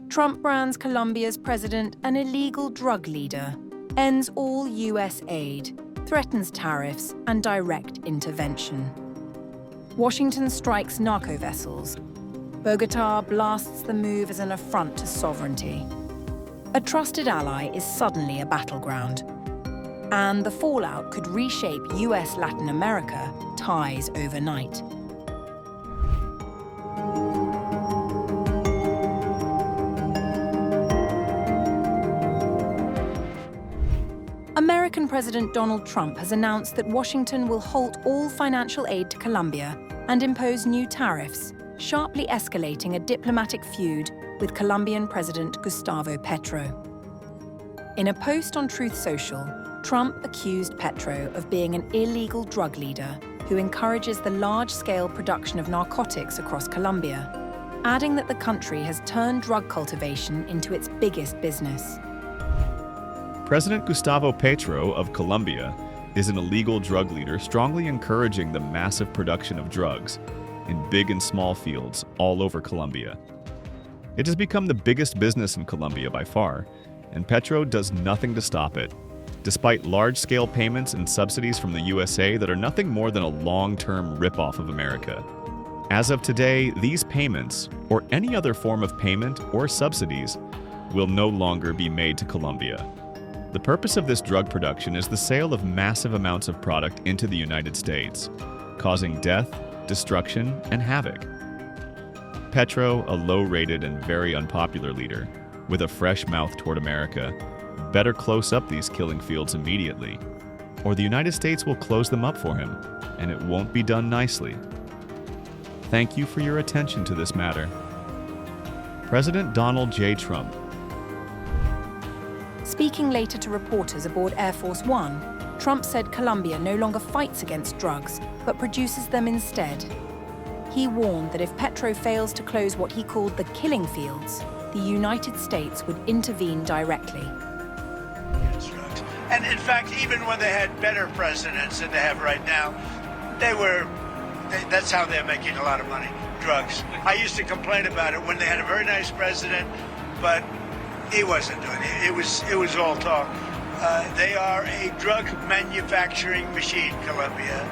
Trump brands Colombia's president an illegal drug leader, ends all US aid, threatens tariffs and direct intervention. Washington strikes narco-vessels. Bogotá blasts the move as an affront to sovereignty. A trusted ally is suddenly a battleground. And the fallout could reshape US-Latin America ties overnight. American President Donald Trump has announced that Washington will halt all financial aid to Colombia and impose new tariffs, sharply escalating a diplomatic feud with Colombian President Gustavo Petro. In a post on Truth Social, Trump accused Petro of being an illegal drug leader who encourages the large-scale production of narcotics across Colombia, adding that the country has turned drug cultivation into its biggest business. President Gustavo Petro of Colombia is an illegal drug leader strongly encouraging the massive production of drugs in big and small fields all over Colombia. It has become the biggest business in Colombia by far, and Petro does nothing to stop it, despite large-scale payments and subsidies from the USA that are nothing more than a long-term ripoff of America. As of today, these payments, or any other form of payment or subsidies, will no longer be made to Colombia. The purpose of this drug production is the sale of massive amounts of product into the United States, causing death, destruction, and havoc. Petro, a low-rated and very unpopular leader, with a fresh mouth toward America, better close up these killing fields immediately, or the United States will close them up for him, and it won't be done nicely. Thank you for your attention to this matter. President Donald J. Trump. Speaking later to reporters aboard Air Force One, Trump said Colombia no longer fights against drugs, but produces them instead. He warned that if Petro fails to close what he called the killing fields, the United States would intervene directly. And in fact, even when they had better presidents than they have right now, that's how they're making a lot of money, drugs. I used to complain about it when they had a very nice president, but he wasn't doing it. It was all talk. They are a drug manufacturing machine, Colombia,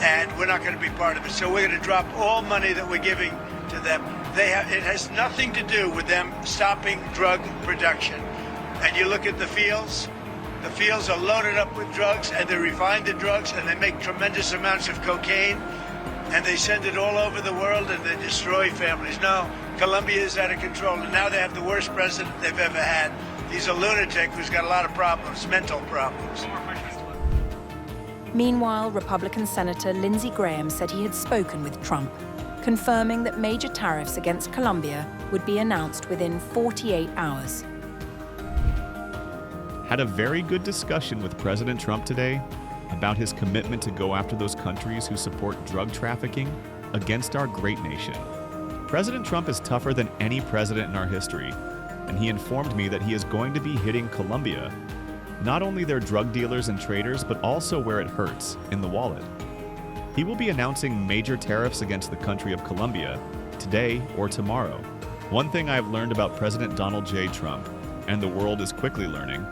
and we're not going to be part of it. So we're going to drop all money that we're giving to them. It has nothing to do with them stopping drug production. And you look at the fields are loaded up with drugs, and they refine the drugs, and they make tremendous amounts of cocaine, and they send it all over the world, and they destroy families. No, Colombia is out of control, and now they have the worst president they've ever had. He's a lunatic who's got a lot of problems, mental problems. Meanwhile, Republican Senator Lindsey Graham said he had spoken with Trump, confirming that major tariffs against Colombia would be announced within 48 hours. Had a very good discussion with President Trump today about his commitment to go after those countries who support drug trafficking against our great nation. President Trump is tougher than any president in our history, and he informed me that he is going to be hitting Colombia, not only their drug dealers and traders, but also where it hurts, in the wallet. He will be announcing major tariffs against the country of Colombia today or tomorrow. One thing I've learned about President Donald J. Trump, and the world is quickly learning,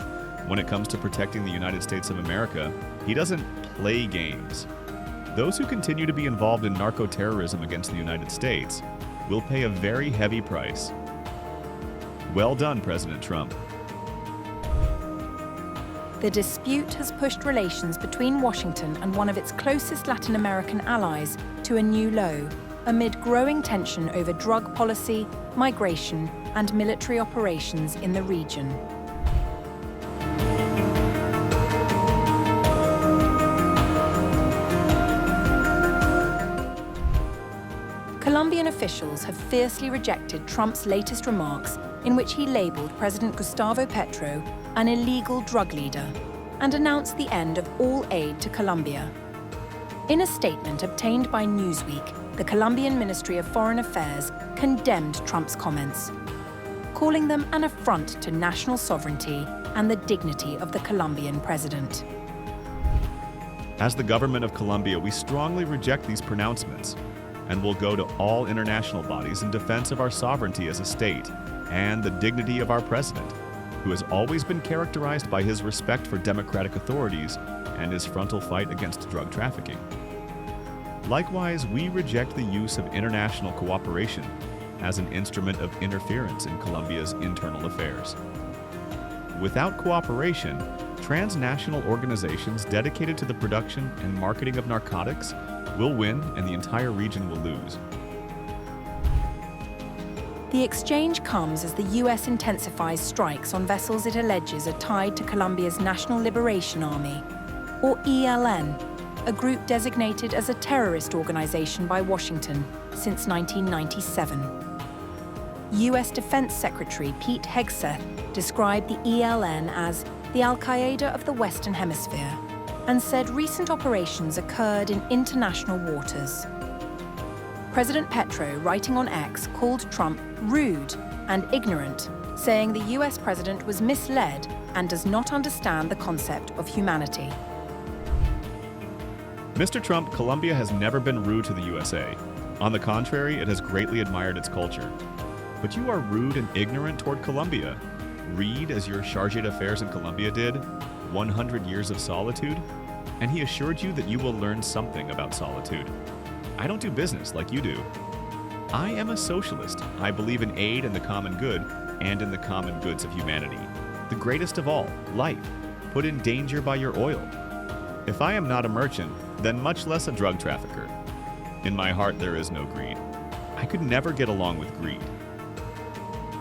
when it comes to protecting the United States of America, he doesn't play games. Those who continue to be involved in narco-terrorism against the United States will pay a very heavy price. Well done, President Trump. The dispute has pushed relations between Washington and one of its closest Latin American allies to a new low, amid growing tension over drug policy, migration, and military operations in the region. Colombian officials have fiercely rejected Trump's latest remarks in which he labeled President Gustavo Petro an illegal drug leader and announced the end of all aid to Colombia. In a statement obtained by Newsweek, the Colombian Ministry of Foreign Affairs condemned Trump's comments, calling them an affront to national sovereignty and the dignity of the Colombian president. As the government of Colombia, we strongly reject these pronouncements and will go to all international bodies in defense of our sovereignty as a state and the dignity of our president, who has always been characterized by his respect for democratic authorities and his frontal fight against drug trafficking. Likewise, we reject the use of international cooperation as an instrument of interference in Colombia's internal affairs. Without cooperation, transnational organizations dedicated to the production and marketing of narcotics will win and the entire region will lose. The exchange comes as the US intensifies strikes on vessels it alleges are tied to Colombia's National Liberation Army, or ELN, a group designated as a terrorist organization by Washington since 1997. US Defense Secretary Pete Hegseth described the ELN as the Al-Qaeda of the Western Hemisphere and said recent operations occurred in international waters. President Petro, writing on X, called Trump rude and ignorant, saying the US president was misled and does not understand the concept of humanity. Mr. Trump, Colombia has never been rude to the USA. On the contrary, it has greatly admired its culture. But you are rude and ignorant toward Colombia. Read as your chargé d'affaires in Colombia did, 100 Years of Solitude, and he assured you that you will learn something about solitude. I don't do business like you do. I am a socialist. I believe in aid and the common good, and in the common goods of humanity. The greatest of all, life, put in danger by your oil. If I am not a merchant, then much less a drug trafficker. In my heart there is no greed. I could never get along with greed.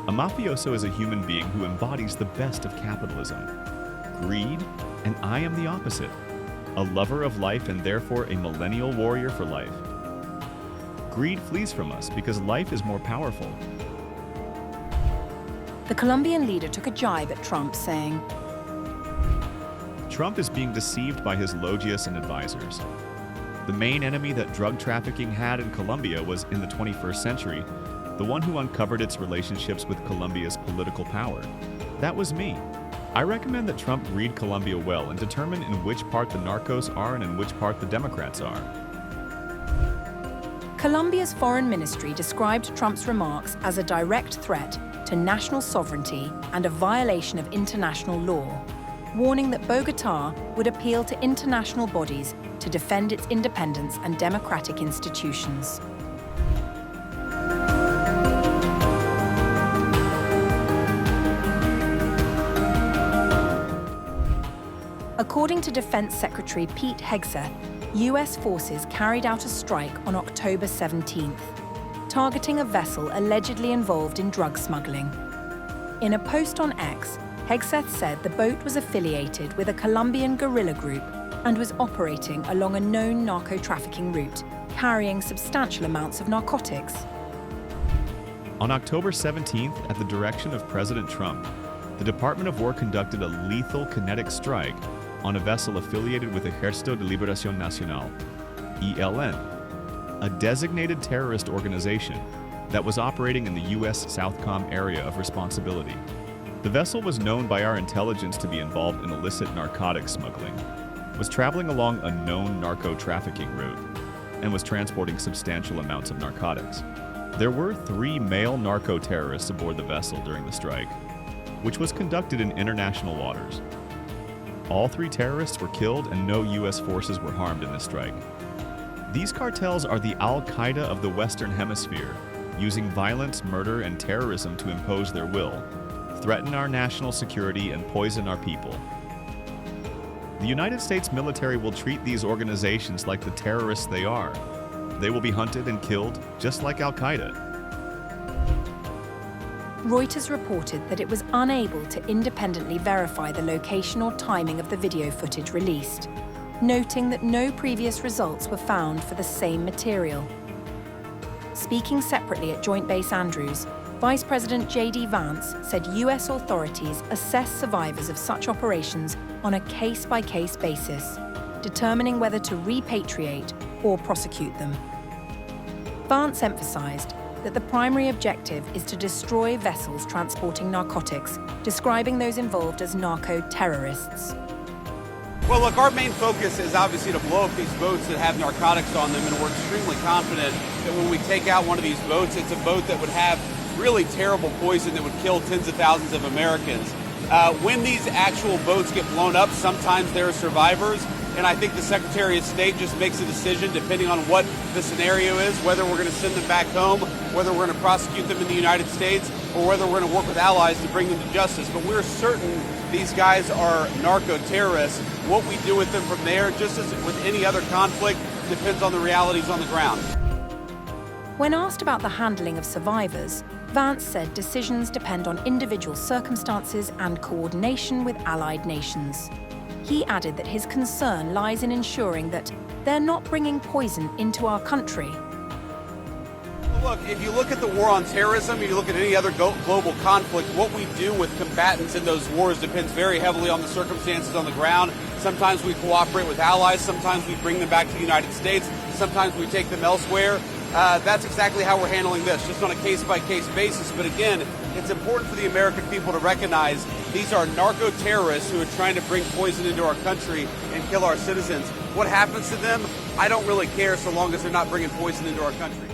A mafioso is a human being who embodies the best of capitalism. Greed, and I am the opposite. A lover of life and therefore a millennial warrior for life. Greed flees from us because life is more powerful. The Colombian leader took a jibe at Trump, saying, Trump is being deceived by his logias and advisors. The main enemy that drug trafficking had in Colombia was, in the 21st century, the one who uncovered its relationships with Colombia's political power. That was me. I recommend that Trump read Colombia well and determine in which part the narcos are and in which part the Democrats are. Colombia's foreign ministry described Trump's remarks as a direct threat to national sovereignty and a violation of international law, warning that Bogotá would appeal to international bodies to defend its independence and democratic institutions. According to Defense Secretary Pete Hegseth, US forces carried out a strike on October 17th, targeting a vessel allegedly involved in drug smuggling. In a post on X, Hegseth said the boat was affiliated with a Colombian guerrilla group and was operating along a known narco-trafficking route, carrying substantial amounts of narcotics. On October 17th, at the direction of President Trump, the Department of War conducted a lethal kinetic strike on a vessel affiliated with Ejército de Liberación Nacional, ELN, a designated terrorist organization that was operating in the U.S. Southcom area of responsibility. The vessel was known by our intelligence to be involved in illicit narcotics smuggling, was traveling along a known narco-trafficking route, and was transporting substantial amounts of narcotics. There were 3 male narco-terrorists aboard the vessel during the strike, which was conducted in international waters. All 3 terrorists were killed and no U.S. forces were harmed in this strike. These cartels are the Al-Qaeda of the Western Hemisphere, using violence, murder, and terrorism to impose their will, threaten our national security, and poison our people. The United States military will treat these organizations like the terrorists they are. They will be hunted and killed, just like Al-Qaeda. Reuters reported that it was unable to independently verify the location or timing of the video footage released, noting that no previous results were found for the same material. Speaking separately at Joint Base Andrews, Vice President J.D. Vance said US authorities assess survivors of such operations on a case-by-case basis, determining whether to repatriate or prosecute them. Vance emphasized that the primary objective is to destroy vessels transporting narcotics, describing those involved as narco-terrorists. Well, look, our main focus is obviously to blow up these boats that have narcotics on them, and we're extremely confident that when we take out one of these boats, it's a boat that would have really terrible poison that would kill tens of thousands of Americans. When these actual boats get blown up, sometimes there are survivors, and I think the Secretary of State just makes a decision depending on what the scenario is, whether we're going to send them back home, whether we're going to prosecute them in the United States, or whether we're going to work with allies to bring them to justice. But we're certain these guys are narco-terrorists. What we do with them from there, just as with any other conflict, depends on the realities on the ground. When asked about the handling of survivors, Vance said decisions depend on individual circumstances and coordination with allied nations. He added that his concern lies in ensuring that they're not bringing poison into our country. Look, if you look at the war on terrorism, if you look at any other global conflict, what we do with combatants in those wars depends very heavily on the circumstances on the ground. Sometimes we cooperate with allies, sometimes we bring them back to the United States, sometimes we take them elsewhere. That's exactly how we're handling this, just on a case-by-case basis. But again, it's important for the American people to recognize these are narco-terrorists who are trying to bring poison into our country and kill our citizens. What happens to them, I don't really care so long as they're not bringing poison into our country.